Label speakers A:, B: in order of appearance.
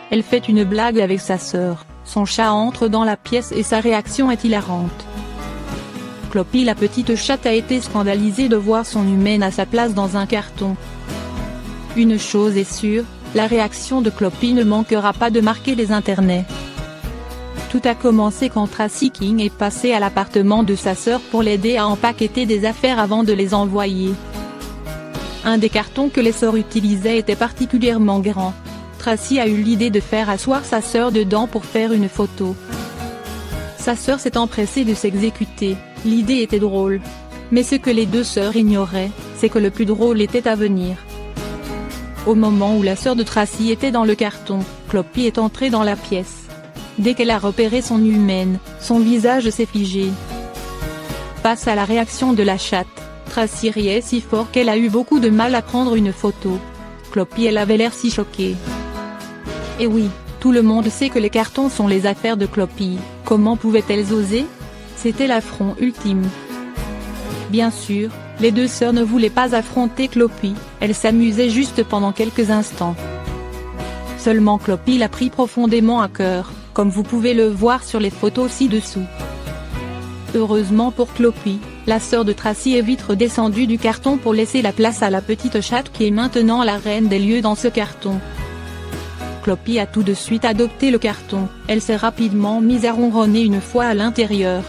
A: Elle fait une blague avec sa sœur, son chat entre dans la pièce et sa réaction est hilarante. Clopie la petite chatte a été scandalisée de voir son humaine à sa place dans un carton. Une chose est sûre, la réaction de Clopie ne manquera pas de marquer les internets. Tout a commencé quand Tracy King est passée à l'appartement de sa sœur pour l'aider à empaqueter des affaires avant de les envoyer. Un des cartons que les sœurs utilisaient était particulièrement grand. Tracy a eu l'idée de faire asseoir sa sœur dedans pour faire une photo. Sa sœur s'est empressée de s'exécuter, l'idée était drôle. Mais ce que les deux sœurs ignoraient, c'est que le plus drôle était à venir. Au moment où la sœur de Tracy était dans le carton, Clopie est entrée dans la pièce. Dès qu'elle a repéré son humaine, son visage s'est figé. Face à la réaction de la chatte, Tracy riait si fort qu'elle a eu beaucoup de mal à prendre une photo. Clopie elle avait l'air si choquée. Et oui, tout le monde sait que les cartons sont les affaires de Clopie, comment pouvaient-elles oser? C'était l'affront ultime. Bien sûr, les deux sœurs ne voulaient pas affronter Clopie, elles s'amusaient juste pendant quelques instants. Seulement Clopie l'a pris profondément à cœur, comme vous pouvez le voir sur les photos ci-dessous. Heureusement pour Clopie, la sœur de Tracy est vite redescendue du carton pour laisser la place à la petite chatte qui est maintenant la reine des lieux dans ce carton. Clopie a tout de suite adopté le carton, elle s'est rapidement mise à ronronner une fois à l'intérieur.